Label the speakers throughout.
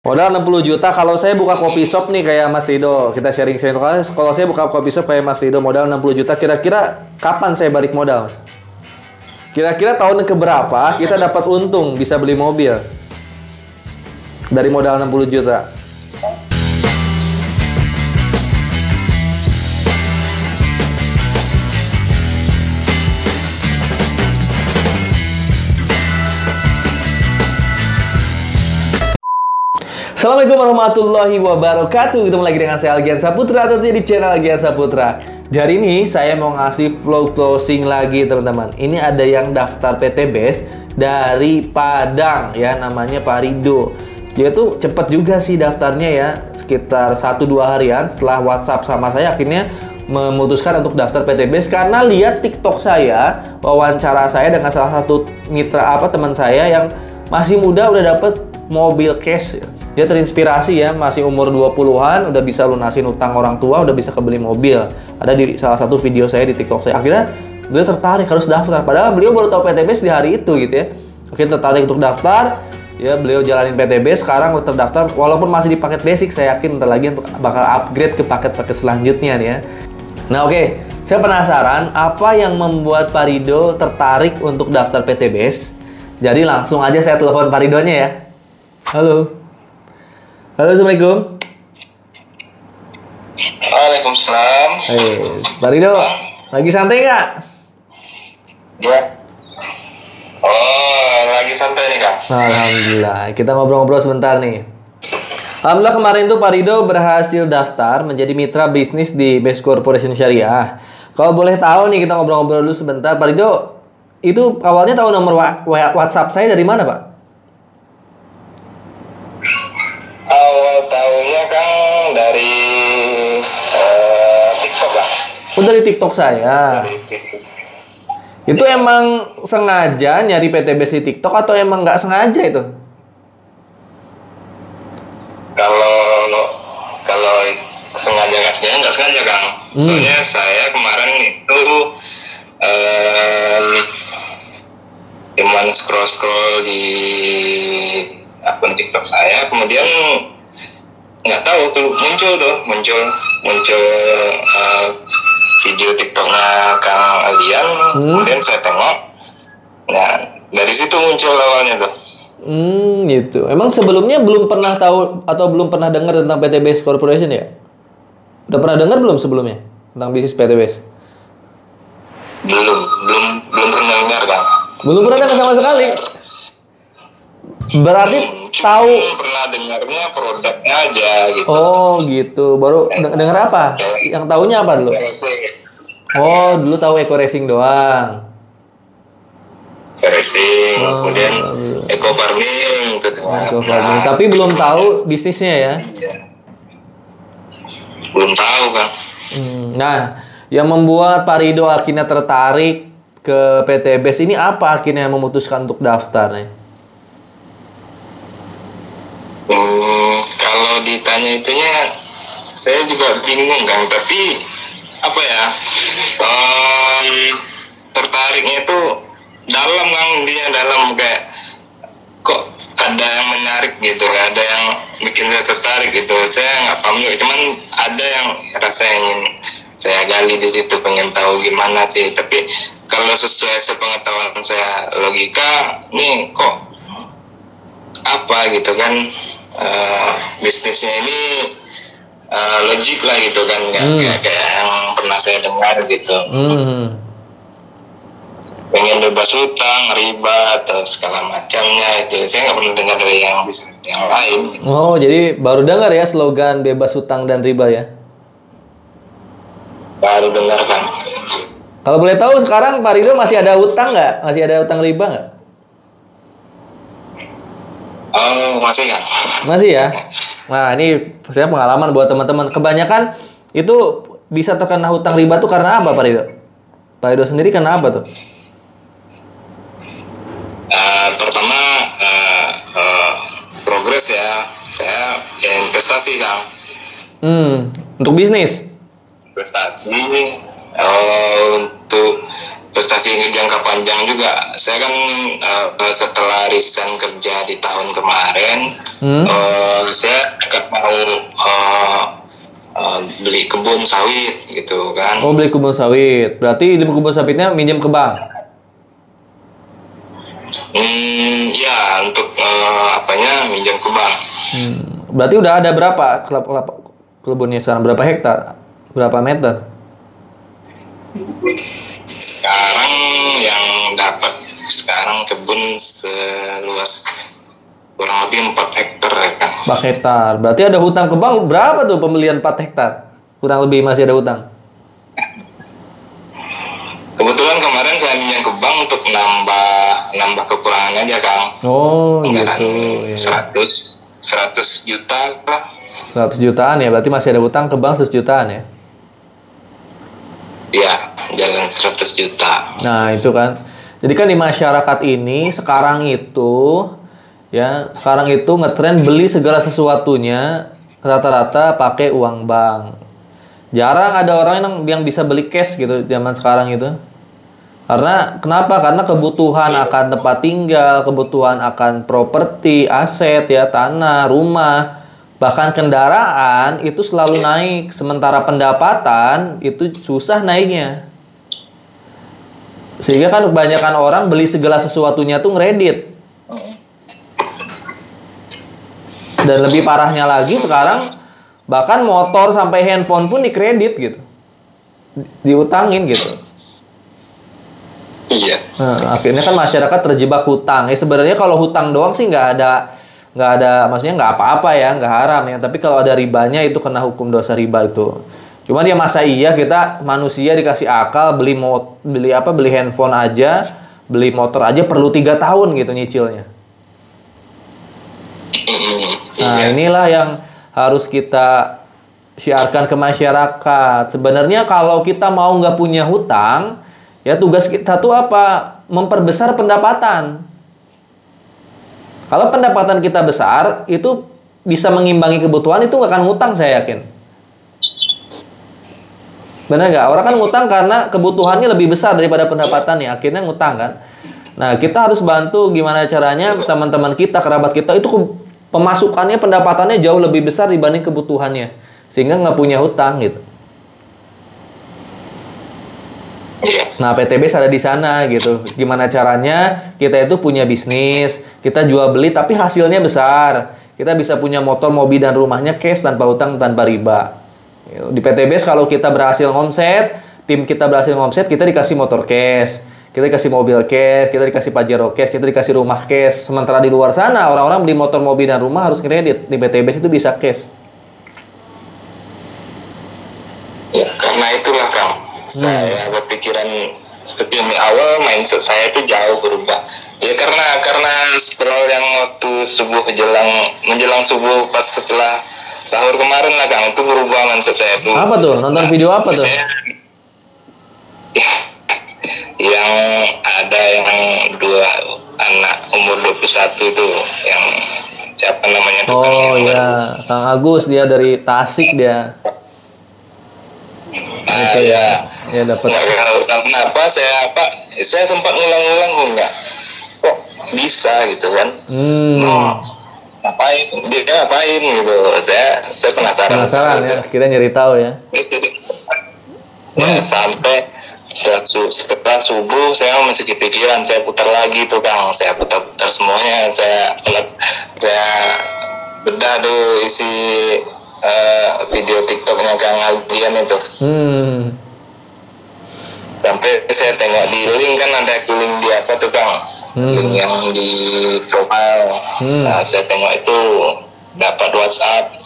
Speaker 1: Modal 60 juta kalau saya buka kopi shop nih kayak Mas Rido. Kita sharing-sharing. Kalau saya buka kopi shop kayak Mas Rido modal 60 juta, kira-kira kapan saya balik modal, Mas? Kira-kira tahun keberapa kita dapat untung bisa beli mobil dari modal 60 juta? Assalamualaikum warahmatullahi wabarakatuh. Ketemu lagi dengan saya Algian Saputra atau di channel Algian Saputra. Di hari ini saya mau ngasih vlog closing lagi, teman-teman. Ini ada yang daftar PTBS dari Padang ya, namanya Pak Rido. Dia tuh cepet juga sih daftarnya ya, sekitar 1-2 harian setelah WhatsApp sama saya akhirnya memutuskan untuk daftar PTBS karena lihat TikTok saya, wawancara saya dengan salah satu mitra teman saya yang masih muda udah dapet mobil cash ya. Dia terinspirasi ya, masih umur 20-an, udah bisa lunasin utang orang tua, udah bisa kebeli mobil. Ada di salah satu video saya di TikTok saya. Akhirnya beliau tertarik harus daftar. Padahal beliau baru tahu PTBS di hari itu gitu ya. Akhirnya tertarik untuk daftar. Ya, beliau jalanin PTBS, sekarang udah terdaftar. Walaupun masih di paket basic, saya yakin bentar lagi bakal upgrade ke paket-paket selanjutnya nih ya. Nah oke, saya penasaran apa yang membuat Pak Rido tertarik untuk daftar PTBS. Jadi langsung aja saya telepon Pak Ridonya ya. Halo. Halo, Assalamualaikum.
Speaker 2: Waalaikumsalam.
Speaker 1: Pak Rido, lagi santai nggak?
Speaker 2: Ya. Oh, lagi santai nih, Kang.
Speaker 1: Alhamdulillah, kita ngobrol-ngobrol sebentar nih. Alhamdulillah kemarin tuh Pak Rido berhasil daftar menjadi mitra bisnis di Best Corporation Syariah. Kalau boleh tahu nih, kita ngobrol-ngobrol dulu sebentar. Pak Rido, itu awalnya tahu nomor WhatsApp saya dari mana, Pak?
Speaker 2: Awal tahunnya, Kang, dari TikTok lah.
Speaker 1: Oh, dari TikTok saya.
Speaker 2: Dari TikTok.
Speaker 1: Itu emang sengaja nyari PTBS di TikTok atau emang nggak sengaja itu?
Speaker 2: Kalau sengaja nggak sengaja, Kang. Soalnya saya kemarin itu cuman scroll di akun TikTok saya, kemudian nggak tahu tuh muncul video TikToknya Kang Aldian. Kemudian saya tengok, nah dari situ muncul awalnya tuh.
Speaker 1: Gitu. Emang sebelumnya belum pernah tahu atau belum pernah dengar tentang PTBS Corporation ya? Udah pernah dengar belum sebelumnya tentang bisnis PTBS?
Speaker 2: Belum pernah dengar, Kang.
Speaker 1: Belum pernah dengar sama sekali. Berarti tahu
Speaker 2: pernah dengarnya produknya aja gitu.
Speaker 1: Oh gitu, baru dengar apa? Yang tahunya apa dulu? Oh, dulu tahu Eco Racing doang.
Speaker 2: Racing, kemudian eco farming itu.
Speaker 1: Eco farming, tapi belum tahu bisnisnya ya?
Speaker 2: Iya. Belum tahu, Kang.
Speaker 1: Nah, yang membuat Pak Rido akhirnya tertarik ke PTBS ini apa akhirnya memutuskan untuk daftar nih?
Speaker 2: Kalau ditanya itunya saya juga bingung, Kang, tapi apa ya, tertariknya itu dalam, Kang, dia dalam, kayak kok ada yang menarik gitu, ada yang bikin saya tertarik gitu. Saya nggak paham juga, cuman ada yang rasa yang saya gali di situ, pengen tahu gimana sih. Tapi kalau sesuai sepengetahuan saya, logika nih kok apa gitu kan, bisnisnya ini logik lah gitu kan, kayak yang pernah saya dengar gitu. Pengen bebas hutang, riba atau segala macamnya itu saya nggak pernah dengar dari yang bisnis yang lain gitu.
Speaker 1: Oh, jadi baru dengar ya slogan bebas hutang dan riba ya?
Speaker 2: Baru dengar, kan.
Speaker 1: Kalau boleh tahu sekarang Pak Rido masih ada hutang nggak? Masih ada hutang riba nggak?
Speaker 2: Oh, masih, kan?
Speaker 1: Masih ya? Nah, ini saya pengalaman buat teman-teman. Kebanyakan itu bisa terkena hutang riba tuh karena apa, Pak Rido? Pak Rido sendiri karena apa tuh?
Speaker 2: Pertama, progres ya. Saya investasi, Kang.
Speaker 1: Untuk bisnis?
Speaker 2: Investasi untuk investasi yang jangka panjang juga. Saya kan setelah resign kerja di tahun kemarin, saya akan mau beli kebun sawit gitu kan.
Speaker 1: Oh, beli kebun sawit. Berarti di kebun sawitnya minjem ke bank?
Speaker 2: Ya, untuk minjem ke bank.
Speaker 1: Berarti udah ada berapa kebunnya sekarang? Berapa hektar? Berapa meter?
Speaker 2: Sekarang yang dapat kebun seluas kurang lebih 4 hektar ya kan.
Speaker 1: 4 hektar. Berarti ada hutang ke bank berapa tuh pembelian 4 hektar? Kurang lebih masih ada hutang.
Speaker 2: Kebetulan kemarin saya minjem ke bank untuk nambah kekurangan aja, Kang.
Speaker 1: Oh,
Speaker 2: Anggaran
Speaker 1: gitu. Ya.
Speaker 2: 100 juta lah.
Speaker 1: 100 jutaan ya, berarti masih ada hutang ke bank 100 jutaan ya?
Speaker 2: Iya, jalan 100 juta.
Speaker 1: Nah, itu kan. Jadi kan di masyarakat ini sekarang itu ngetren beli segala sesuatunya rata-rata pakai uang bank. Jarang ada orang yang bisa beli cash gitu zaman sekarang itu. Kenapa? Karena kebutuhan akan tempat tinggal, kebutuhan akan properti, aset ya, tanah, rumah, bahkan kendaraan itu selalu naik. Sementara pendapatan itu susah naiknya. Sehingga kan kebanyakan orang beli segala sesuatunya tuh ngeredit. Dan lebih parahnya lagi sekarang bahkan motor sampai handphone pun dikredit gitu. Diutangin gitu.
Speaker 2: Iya.
Speaker 1: Nah, akhirnya kan masyarakat terjebak hutang. Sebenarnya kalau hutang doang sih nggak ada, maksudnya nggak apa-apa ya, nggak haram ya. Tapi kalau ada ribanya itu kena hukum dosa riba itu. Cuman ya masa iya kita manusia dikasih akal beli handphone aja, beli motor aja perlu 3 tahun gitu nyicilnya. Nah, inilah yang harus kita siarkan ke masyarakat. Sebenarnya kalau kita mau nggak punya hutang, ya tugas kita tuh apa? Memperbesar pendapatan. Kalau pendapatan kita besar, itu bisa mengimbangi kebutuhan, itu nggak akan ngutang saya yakin. Benar nggak? Orang kan ngutang karena kebutuhannya lebih besar daripada pendapatannya, akhirnya ngutang kan. Nah, kita harus bantu gimana caranya teman-teman kita, kerabat kita itu pemasukannya, pendapatannya jauh lebih besar dibanding kebutuhannya, sehingga nggak punya hutang gitu. Nah, PTBS ada di sana gitu. Gimana caranya kita itu punya bisnis, kita jual beli tapi hasilnya besar. Kita bisa punya motor, mobil dan rumahnya cash tanpa hutang, tanpa riba. Di PTBS kalau kita berhasil ngomset, tim kita berhasil ngomset, kita dikasih motor cash, kita dikasih mobil cash, kita dikasih Pajero cash, kita dikasih rumah cash. Sementara di luar sana orang-orang beli motor, mobil dan rumah harus kredit. Di PTBS itu bisa cash.
Speaker 2: Ya, karena itulah Kang, saya berpikiran seperti ini. Awal mindset saya itu jauh berubah. Ya karena scroll yang waktu subuh menjelang subuh pas setelah sahur kemarin lah Kang, itu berubah mindset saya tuh.
Speaker 1: Apa tuh? Nonton video apa tuh?
Speaker 2: Yang ada yang 2 anak umur 21 tuh, yang siapa namanya tuh?
Speaker 1: Oh iya, Kang Agus, dia dari Tasik dia. Itu ya dapat.
Speaker 2: Kenapa saya sempat ngulang-ngulang kok bisa gitu kan? Ngapain gitu? Saya penasaran
Speaker 1: ya, kira nyari tahu ya.
Speaker 2: Sampai setelah subuh saya masih kepikiran, saya putar lagi tuh Kang, saya putar semuanya, saya bedah tuh isi video TikToknya Kang Aldian itu. Sampai saya tengok di link, kan ada link di apa tuh Kang, link yang di profile. Nah, saya tengok itu dapat WhatsApp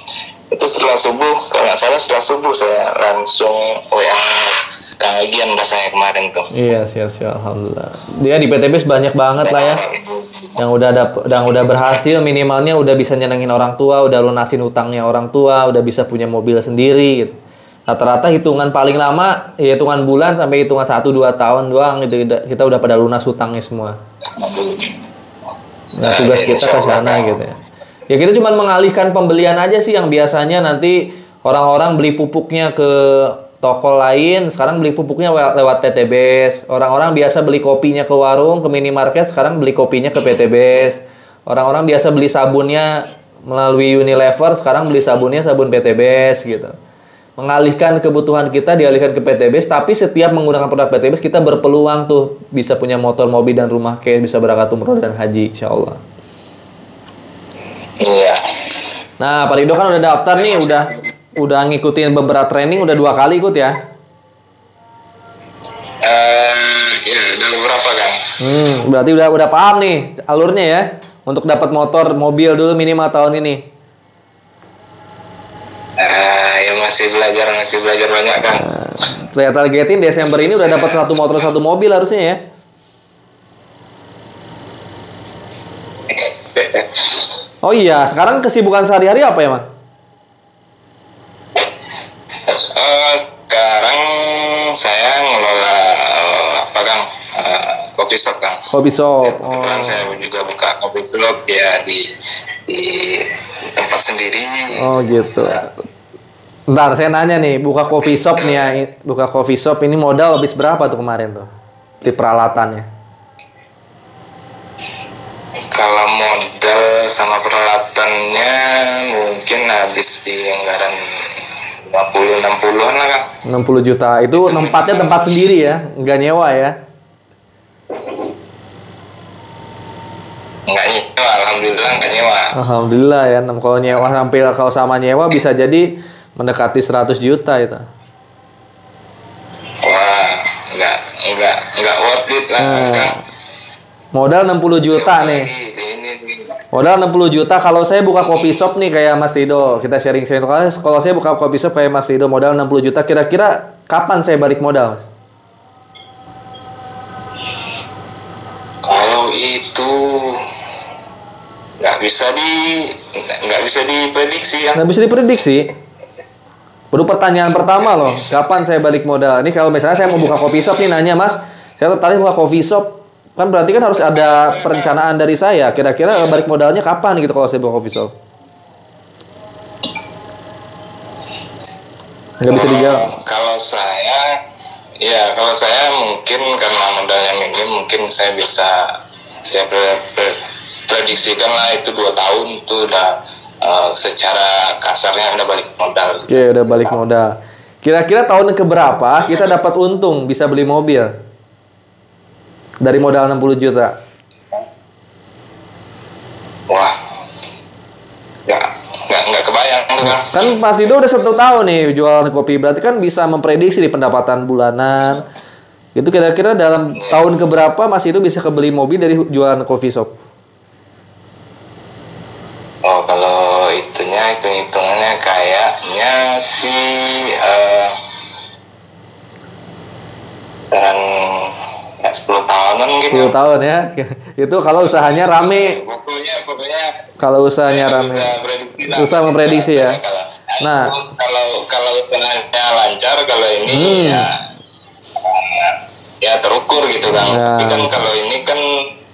Speaker 2: itu setelah subuh, kalau nggak salah setelah subuh saya langsung WA Kang Aldian rasanya kemarin tuh.
Speaker 1: Iya, siap alhamdulillah. Dia di PTBS banyak banget lah ya, yang udah berhasil, minimalnya udah bisa nyenengin orang tua, udah lunasin utangnya orang tua, udah bisa punya mobil sendiri gitu. Rata-rata hitungan paling lama ya hitungan bulan sampai hitungan 1-2 tahun doang gitu, kita udah pada lunas hutangnya semua. Nah, tugas kita ke sana gitu ya. Ya kita cuma mengalihkan pembelian aja sih, yang biasanya nanti orang-orang beli pupuknya ke toko lain sekarang beli pupuknya lewat PTBS. Orang-orang biasa beli kopinya ke warung, ke minimarket, sekarang beli kopinya ke PTBS. Orang-orang biasa beli sabunnya melalui Unilever, sekarang beli sabunnya sabun PTBS gitu. Mengalihkan kebutuhan kita dialihkan ke PTBS, tapi setiap menggunakan produk PTBS kita berpeluang tuh bisa punya motor, mobil, dan rumah kayak bisa berangkat umroh dan haji, insya Allah.
Speaker 2: Iya.
Speaker 1: Nah, Pak Rido kan udah daftar nih, udah ngikutin beberapa training, udah 2 kali ikut ya?
Speaker 2: Ya, udah beberapa kan.
Speaker 1: Berarti udah paham nih alurnya ya, untuk dapat motor, mobil dulu minimal tahun ini.
Speaker 2: Ya masih belajar banyak kan.
Speaker 1: Saya targetin Desember ini udah dapat 1 motor 1 mobil harusnya ya. Oh iya, sekarang kesibukan sehari-hari apa ya, Mas?
Speaker 2: Sekarang saya ngelola apa Kang? Kopi shop Kang.
Speaker 1: Kopi shop.
Speaker 2: Kebetulan saya juga buka kopi shop ya di tempat sendiri.
Speaker 1: Oh gitu. Bentar, saya nanya nih, buka kopi shop nih ya, buka coffee shop ini modal habis berapa tuh kemarin tuh? Di peralatannya.
Speaker 2: Kalau modal sama peralatannya mungkin habis di anggaran 50-60an lah Kang.
Speaker 1: 60 juta. Itu tempatnya tempat sendiri ya, nggak nyewa ya?
Speaker 2: Nggak nyewa, alhamdulillah nggak nyewa.
Speaker 1: Alhamdulillah ya, kalau nyewa kalau sama nyewa bisa jadi mendekati 100 juta itu.
Speaker 2: Wah, nggak worth it lah Kang.
Speaker 1: Modal 60 juta nih. Modal 60 juta kalau saya buka kopi shop nih kayak Mas Rido. Kita sharing-sharing. Kalau saya buka kopi shop kayak Mas Rido modal 60 juta. Kira-kira kapan saya balik modal, Mas?
Speaker 2: Kalau itu nggak bisa diprediksi ya.
Speaker 1: Nggak bisa diprediksi. Baru pertanyaan pertama loh. Kapan saya balik modal? Ini kalau misalnya saya mau buka kopi shop nih nanya, Mas, saya tertarik buka kopi shop. Kan berarti kan harus ada perencanaan dari saya. Kira-kira balik modalnya kapan gitu kalau saya buka coffee shop? Nggak bisa dijawab.
Speaker 2: Kalau saya mungkin karena modalnya minim, mungkin saya prediksikan lah itu 2 tahun itu udah secara kasarnya udah balik modal.
Speaker 1: Oke, udah balik modal. Kira-kira tahun keberapa kita dapat untung bisa beli mobil? Dari modal 60 juta.
Speaker 2: Wah, nggak kebayang kan?
Speaker 1: Kan Mas Dido udah 1 tahun nih jualan kopi, berarti kan bisa memprediksi di pendapatan bulanan. Itu kira-kira dalam tahun keberapa Mas Dido bisa kebeli mobil dari jualan coffee shop?
Speaker 2: Oh, kalau hitungannya kayaknya sih sekarang 10 tahunan gitu.
Speaker 1: 10 tahun ya. Itu kalau usahanya rame.
Speaker 2: Pokoknya
Speaker 1: kalau usahanya rame. Susah memprediksi ya. Nah,
Speaker 2: kalau usahanya lancar, kalau ini ya terukur gitu kan.
Speaker 1: Ya.
Speaker 2: Tapi kan kalau ini kan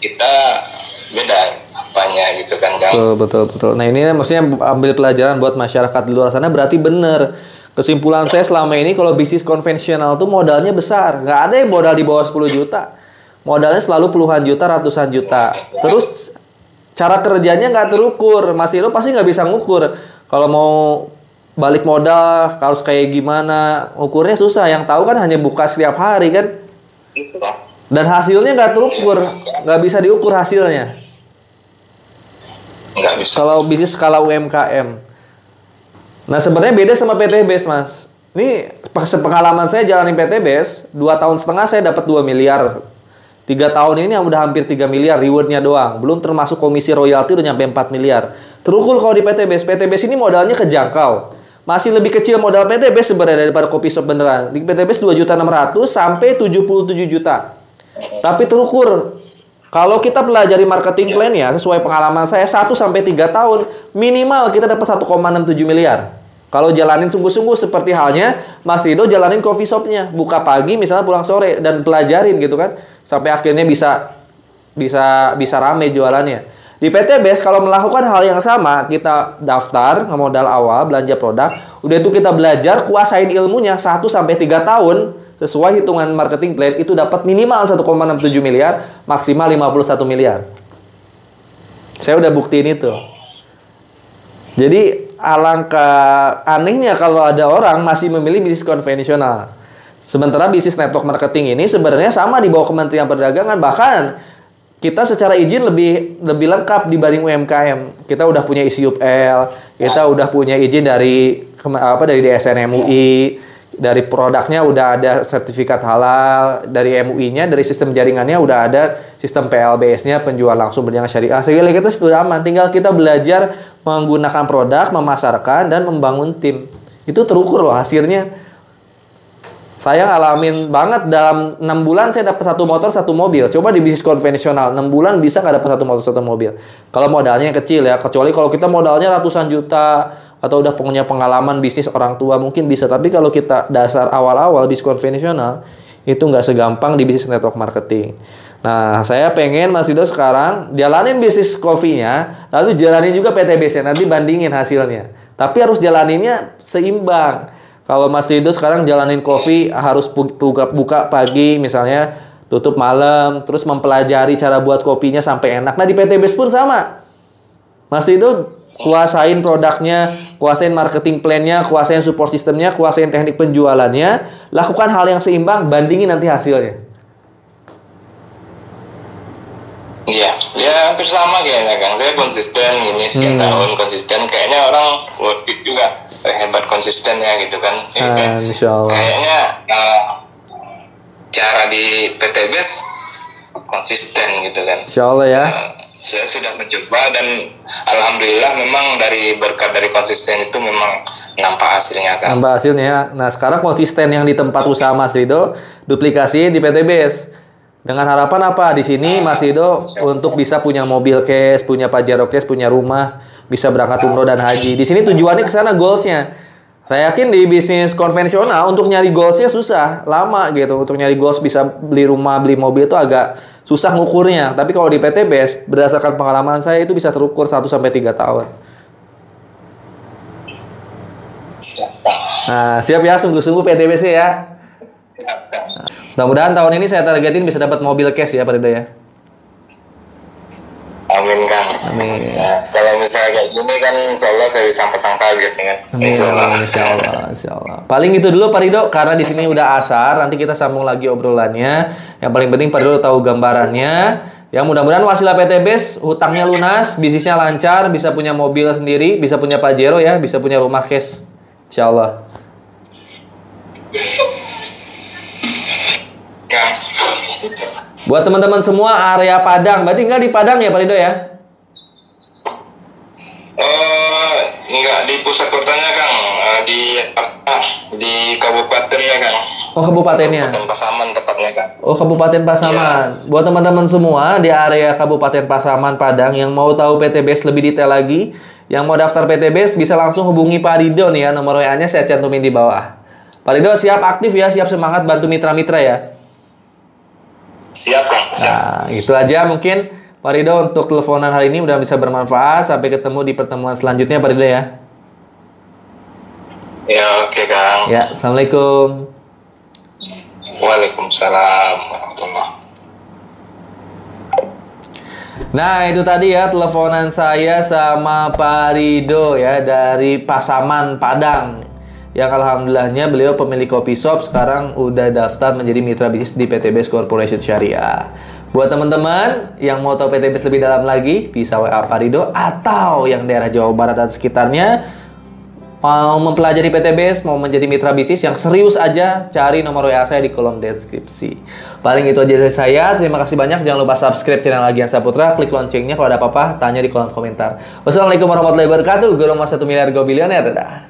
Speaker 2: kita beda apanya gitu kan.
Speaker 1: Betul. Nah, ini maksudnya ambil pelajaran buat masyarakat di luar sana, berarti bener. Kesimpulan saya selama ini kalau bisnis konvensional tuh modalnya besar. Nggak ada yang modal di bawah 10 juta. Modalnya selalu puluhan juta, ratusan juta. Terus cara kerjanya nggak terukur. Mas Iro pasti nggak bisa ngukur. Kalau mau balik modal harus kayak gimana, ukurnya susah. Yang tahu kan hanya buka setiap hari kan. Dan hasilnya nggak terukur. Nggak bisa diukur hasilnya.
Speaker 2: Nggak bisa.
Speaker 1: Kalau bisnis skala UMKM. Nah, sebenarnya beda sama PTBS, Mas. Ini sepengalaman saya jalanin PTBS, 2,5 tahun saya dapat 2 miliar. 3 tahun ini udah hampir 3 miliar rewardnya doang. Belum termasuk komisi royalti udah nyampe 4 miliar. Terukur kalau di PTBS. PTBS ini modalnya kejangkau. Masih lebih kecil modal PTBS sebenarnya daripada kopi shop beneran. Di PTBS 2.600.000 sampai 77 juta. Tapi terukur. Kalau kita pelajari marketing plan ya, sesuai pengalaman saya 1 sampai 3 tahun, minimal kita dapat 1,67 miliar. Kalau jalanin sungguh-sungguh seperti halnya Mas Rido jalanin coffee shopnya, buka pagi misalnya pulang sore dan pelajarin gitu kan, sampai akhirnya bisa rame jualannya. Di PT Base kalau melakukan hal yang sama, kita daftar modal awal, belanja produk, udah itu kita belajar, kuasain ilmunya 1 sampai 3 tahun sesuai hitungan marketing plan itu dapat minimal 1,67 miliar, maksimal 51 miliar. Saya udah buktiin itu. Jadi alangkah anehnya kalau ada orang masih memilih bisnis konvensional. Sementara bisnis network marketing ini sebenarnya sama di bawah Kementerian Perdagangan, bahkan kita secara izin lebih lengkap dibanding UMKM. Kita udah punya ISIUPL, kita udah punya izin dari DSN MUI, dari produknya udah ada sertifikat halal, dari MUI-nya, dari sistem jaringannya udah ada sistem PLBS-nya, penjual langsung berjalan syariah. Sehingga kita sudah aman, tinggal kita belajar menggunakan produk, memasarkan dan membangun tim. Itu terukur loh hasilnya. Saya ngalamin banget dalam 6 bulan saya dapat 1 motor, 1 mobil. Coba di bisnis konvensional 6 bulan bisa nggak dapat 1 motor, 1 mobil. Kalau modalnya yang kecil ya, kecuali kalau kita modalnya ratusan juta atau udah punya pengalaman bisnis orang tua mungkin bisa. Tapi kalau kita dasar awal-awal bisnis konvensional itu nggak segampang di bisnis network marketing. Nah, saya pengen Mas Rido sekarang jalanin bisnis kopinya, lalu jalanin juga PTBS-nya, nanti bandingin hasilnya. Tapi harus jalaninnya seimbang. Kalau Mas Rido sekarang jalanin kopi harus buka pagi misalnya, tutup malam, terus mempelajari cara buat kopinya sampai enak. Nah di PT Base pun sama. Mas Rido kuasain produknya, kuasain marketing plan-nya, kuasain support sistemnya, kuasain teknik penjualannya, lakukan hal yang seimbang, bandingin nanti hasilnya.
Speaker 2: Iya, ya hampir sama kayaknya Kang. Saya konsisten ini sekian tahun konsisten. Kayaknya orang worth it juga. Hebat konsistennya gitu kan.
Speaker 1: Insya Allah.
Speaker 2: Kayaknya cara di PT Base konsisten gitu kan.
Speaker 1: Insya Allah ya.
Speaker 2: Saya sudah mencoba dan alhamdulillah memang dari berkat dari konsisten itu memang nampak hasilnya kan.
Speaker 1: Nampak hasilnya. Nah sekarang konsisten yang di tempat usaha Mas Rido duplikasi di PT Base. Dengan harapan apa? Di sini Mas Rido untuk bisa punya mobil cash, punya Pajero cash, punya rumah, bisa berangkat umroh dan haji. Di sini tujuannya ke sana, goalsnya. Saya yakin di bisnis konvensional untuk nyari goalsnya susah, lama gitu. Untuk nyari goals bisa beli rumah, beli mobil itu agak susah ngukurnya. Tapi kalau di PT Base, berdasarkan pengalaman saya itu bisa terukur 1 sampai 3 tahun.
Speaker 2: Siap.
Speaker 1: Nah, siap ya, sungguh-sungguh PT Base ya.
Speaker 2: Siap.
Speaker 1: Mudah-mudahan tahun ini saya targetin bisa dapat mobil cash ya Pak Rido ya.
Speaker 2: Amin Kang.
Speaker 1: Amin.
Speaker 2: Ya, kalau misalnya kayak gini kan insya Allah saya bisa pasang target kan.
Speaker 1: Amin. Insya Allah. Paling itu dulu Pak Rido, karena di sini udah asar, nanti kita sambung lagi obrolannya. Yang paling penting Pak Rido tahu gambarannya. Ya mudah-mudahan wasilah PT Base hutangnya lunas, bisnisnya lancar, bisa punya mobil sendiri, bisa punya Pajero ya, bisa punya rumah cash. Insya Allah. Buat teman-teman semua area Padang, berarti nggak di Padang ya Pak Rido ya?
Speaker 2: Enggak di pusat kotanya Kang, di kabupatennya Kang.
Speaker 1: Oh kabupatennya.
Speaker 2: Kabupaten Pasaman tepatnya Kang.
Speaker 1: Oh Kabupaten Pasaman. Ya. Buat teman-teman semua di area Kabupaten Pasaman Padang yang mau tahu PT Base lebih detail lagi, yang mau daftar PT Base bisa langsung hubungi Pak Rido nih ya, nomor WA-nya saya cantumin di bawah. Pak Rido siap aktif ya, siap semangat bantu mitra-mitra ya.
Speaker 2: Siap Kang, siap.
Speaker 1: Nah, itu aja mungkin Pak Rido untuk teleponan hari ini udah bisa bermanfaat. Sampai ketemu di pertemuan selanjutnya Pak Rido ya.
Speaker 2: Ya oke Kang.
Speaker 1: Ya, Assalamualaikum.
Speaker 2: Waalaikumsalam warahmatullahi.
Speaker 1: Nah itu tadi ya teleponan saya sama Pak Rido ya dari Pasaman Padang. Yang alhamdulillahnya beliau pemilik kopi shop, sekarang udah daftar menjadi mitra bisnis di PT Base Corporation Syariah. Buat teman-teman yang mau tahu PT Base lebih dalam lagi, bisa WA Pak Rido, atau yang daerah Jawa Barat dan sekitarnya mau mempelajari PT Base, mau menjadi mitra bisnis yang serius aja, cari nomor WA saya di kolom deskripsi. Paling itu aja dari saya. Terima kasih banyak. Jangan lupa subscribe channel Agian Saputra, klik loncengnya. Kalau ada apa-apa, tanya di kolom komentar. Wassalamualaikum warahmatullahi wabarakatuh. Guru Mas 1 Miliar Go Bilioner. Dadah.